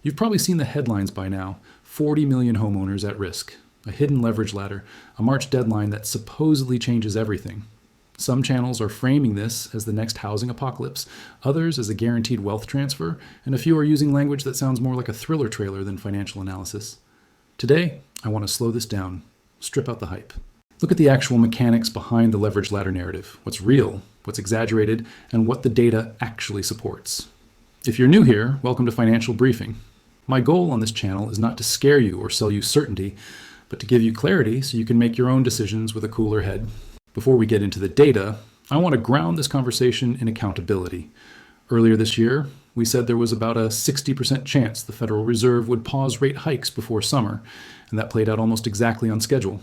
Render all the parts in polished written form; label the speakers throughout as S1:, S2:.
S1: You've probably seen the headlines by now: 40 million homeowners at risk, a hidden leverage ladder, a March deadline that supposedly changes everything. Some channels are framing this as the next housing apocalypse, others as a guaranteed wealth transfer, and a few are using language that sounds more like a thriller trailer than financial analysis. Today, I want to slow this down, strip out the hype. Look at the actual mechanics behind the leverage ladder narrative, what's real, what's exaggerated, and what the data actually supports. If you're new here, welcome to Financial Briefing. My goal on this channel is not to scare you or sell you certainty, but to give you clarity so you can make your own decisions with a cooler head. Before we get into the data, I want to ground this conversation in accountability. Earlier this year, we said there was about a 60% chance the Federal Reserve would pause rate hikes before summer, and that played out almost exactly on schedule.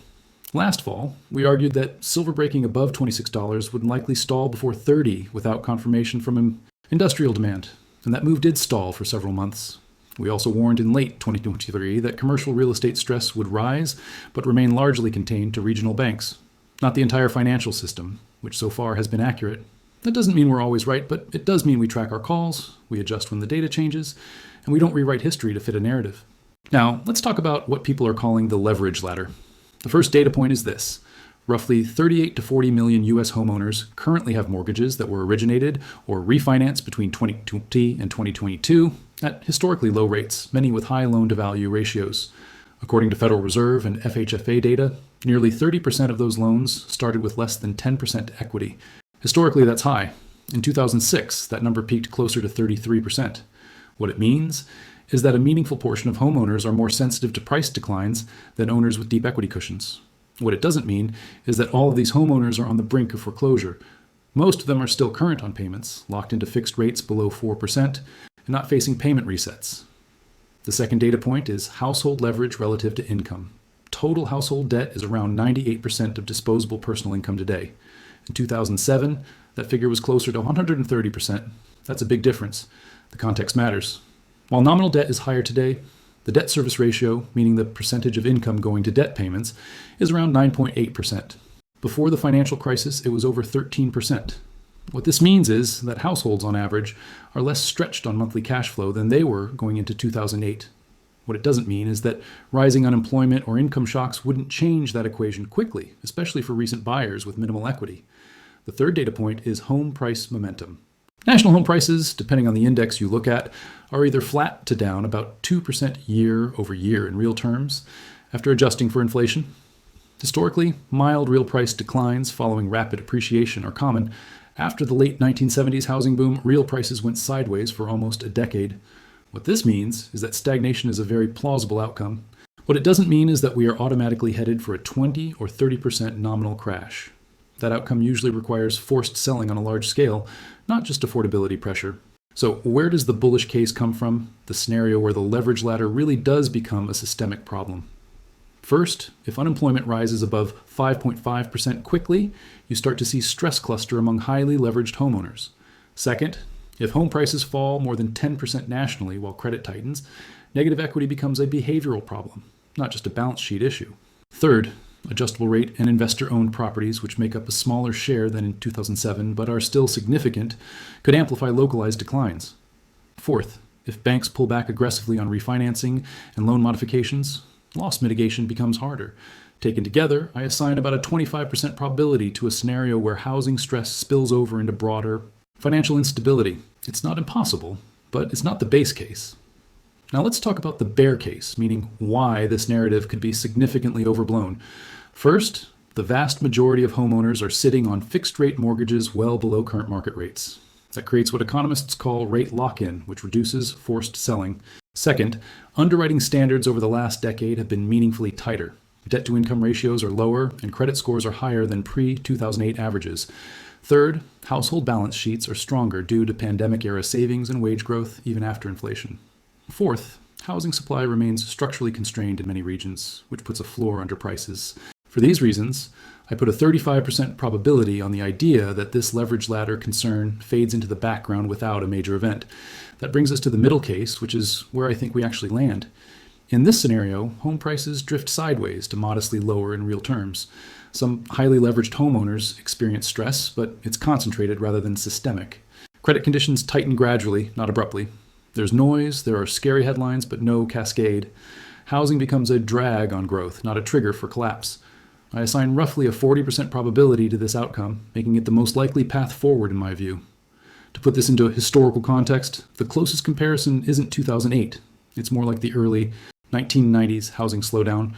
S1: Last fall, we argued that silver breaking above $26 would likely stall before $30 without confirmation from industrial demand, and that move did stall for several months. We also warned in late 2023 that commercial real estate stress would rise, but remain largely contained to regional banks, not the entire financial system, which so far has been accurate. That doesn't mean we're always right, but it does mean we track our calls, we adjust when the data changes, and we don't rewrite history to fit a narrative. Now, let's talk about what people are calling the leverage ladder. The first data point is this. Roughly 38 to 40 million U.S. homeowners currently have mortgages that were originated or refinanced between 2020 and 2022 at historically low rates, many with high loan-to-value ratios. According to Federal Reserve and FHFA data, nearly 30% of those loans started with less than 10% equity. Historically, that's high. In 2006, that number peaked closer to 33%. What it means is that a meaningful portion of homeowners are more sensitive to price declines than owners with deep equity cushions. What it doesn't mean is that all of these homeowners are on the brink of foreclosure. Most of them are still current on payments, locked into fixed rates below 4%, and not facing payment resets. The second data point is household leverage relative to income. Total household debt is around 98% of disposable personal income today. In 2007, that figure was closer to 130%. That's a big difference. The context matters. While nominal debt is higher today, the debt service ratio, meaning the percentage of income going to debt payments, is around 9.8%. Before the financial crisis, it was over 13%. What this means is that households, on average, are less stretched on monthly cash flow than they were going into 2008. What it doesn't mean is that rising unemployment or income shocks wouldn't change that equation quickly, especially for recent buyers with minimal equity. The third data point is home price momentum. National home prices, depending on the index you look at, are either flat to down about 2% year over year in real terms, after adjusting for inflation. Historically, mild real price declines following rapid appreciation are common. After the late 1970s housing boom, real prices went sideways for almost a decade. What this means is that stagnation is a very plausible outcome. What it doesn't mean is that we are automatically headed for a 20 or 30% nominal crash. That outcome usually requires forced selling on a large scale, not just affordability pressure. So where does the bullish case come from? The scenario where the leverage ladder really does become a systemic problem. First, if unemployment rises above 5.5% quickly, you start to see stress cluster among highly leveraged homeowners. Second, if home prices fall more than 10% nationally while credit tightens, negative equity becomes a behavioral problem, not just a balance sheet issue. Third, adjustable rate and investor-owned properties, which make up a smaller share than in 2007 but are still significant, could amplify localized declines. Fourth, if banks pull back aggressively on refinancing and loan modifications, loss mitigation becomes harder. Taken together, I assign about a 25% probability to a scenario where housing stress spills over into broader financial instability. It's not impossible, but it's not the base case. Now let's talk about the bear case, meaning why this narrative could be significantly overblown. First, the vast majority of homeowners are sitting on fixed-rate mortgages well below current market rates. That creates what economists call rate lock-in, which reduces forced selling. Second, underwriting standards over the last decade have been meaningfully tighter. Debt-to-income ratios are lower, and credit scores are higher than pre-2008 averages. Third, household balance sheets are stronger due to pandemic-era savings and wage growth, even after inflation. Fourth, housing supply remains structurally constrained in many regions, which puts a floor under prices. For these reasons, I put a 35% probability on the idea that this leverage ladder concern fades into the background without a major event. That brings us to the middle case, which is where I think we actually land. In this scenario, home prices drift sideways to modestly lower in real terms. Some highly leveraged homeowners experience stress, but it's concentrated rather than systemic. Credit conditions tighten gradually, not abruptly. There's noise, there are scary headlines, but no cascade. Housing becomes a drag on growth, not a trigger for collapse. I assign roughly a 40% probability to this outcome, making it the most likely path forward in my view. To put this into a historical context, the closest comparison isn't 2008. It's more like the early 1990s housing slowdown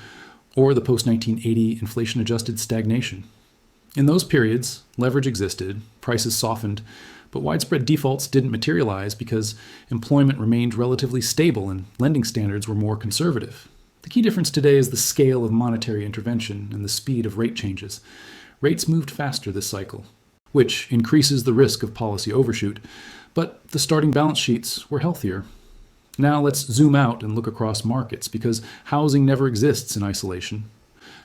S1: or the post-1980 inflation-adjusted stagnation. In those periods, leverage existed, prices softened, but widespread defaults didn't materialize because employment remained relatively stable and lending standards were more conservative. The key difference today is the scale of monetary intervention and the speed of rate changes. Rates moved faster this cycle, which increases the risk of policy overshoot, but the starting balance sheets were healthier. Now let's zoom out and look across markets because housing never exists in isolation.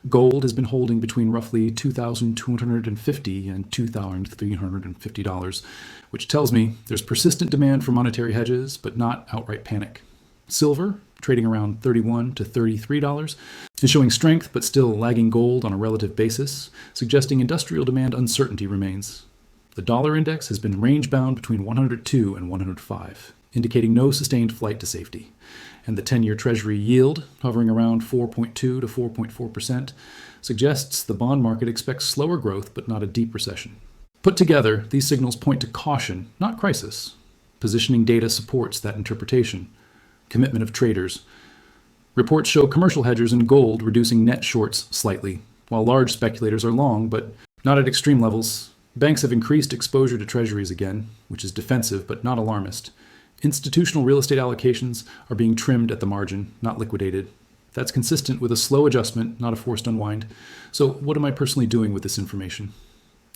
S1: Gold has been holding between roughly $2,250 and $2,350, which tells me there's persistent demand for monetary hedges, but not outright panic. Silver, trading around $31 to $33, is showing strength but still lagging gold on a relative basis, suggesting industrial demand uncertainty remains. The dollar index has been range-bound between 102 and 105, indicating no sustained flight to safety. And the 10-year Treasury yield, hovering around 4.2 to 4.4%, suggests the bond market expects slower growth but not a deep recession. Put together, these signals point to caution, not crisis. Positioning data supports that interpretation. Commitment of traders. Reports show commercial hedgers in gold reducing net shorts slightly, while large speculators are long, but not at extreme levels. Banks have increased exposure to treasuries again, which is defensive but not alarmist. Institutional real estate allocations are being trimmed at the margin, not liquidated. That's consistent with a slow adjustment, not a forced unwind. So what am I personally doing with this information?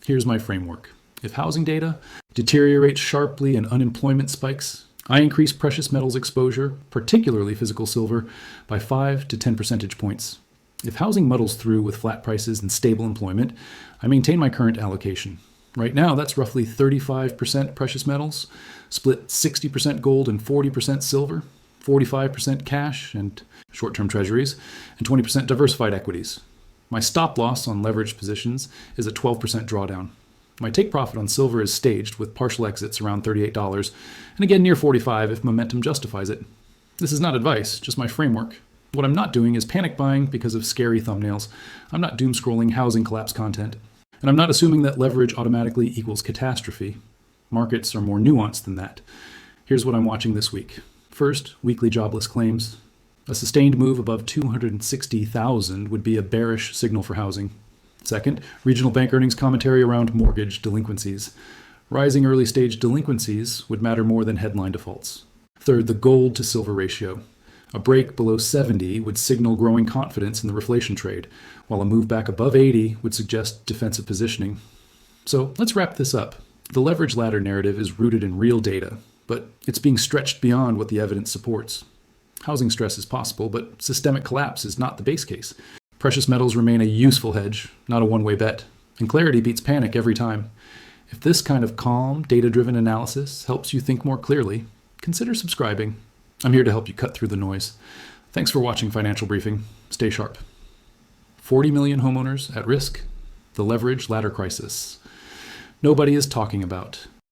S1: Here's my framework. If housing data deteriorates sharply and unemployment spikes, I increase precious metals exposure, particularly physical silver, by 5 to 10 percentage points. If housing muddles through with flat prices and stable employment, I maintain my current allocation. Right now, that's roughly 35% precious metals, split 60% gold and 40% silver, 45% cash and short-term treasuries, and 20% diversified equities. My stop loss on leveraged positions is a 12% drawdown. My take profit on silver is staged with partial exits around $38, and again near $45 if momentum justifies it. This is not advice, just my framework. What I'm not doing is panic buying because of scary thumbnails. I'm not doom scrolling housing collapse content. And I'm not assuming that leverage automatically equals catastrophe. Markets are more nuanced than that. Here's what I'm watching this week. First, weekly jobless claims. A sustained move above 260,000 would be a bearish signal for housing. Second, regional bank earnings commentary around mortgage delinquencies. Rising early stage delinquencies would matter more than headline defaults. Third, the gold to silver ratio. A break below 70 would signal growing confidence in the reflation trade, while a move back above 80 would suggest defensive positioning. So let's wrap this up. The leverage ladder narrative is rooted in real data, but it's being stretched beyond what the evidence supports. Housing stress is possible, but systemic collapse is not the base case. Precious metals remain a useful hedge, not a one-way bet, and clarity beats panic every time. If this kind of calm, data-driven analysis helps you think more clearly, consider subscribing. I'm here to help you cut through the noise. Thanks for watching Financial Briefing. Stay sharp. 40 million homeowners at risk. The leverage ladder crisis. Nobody is talking about.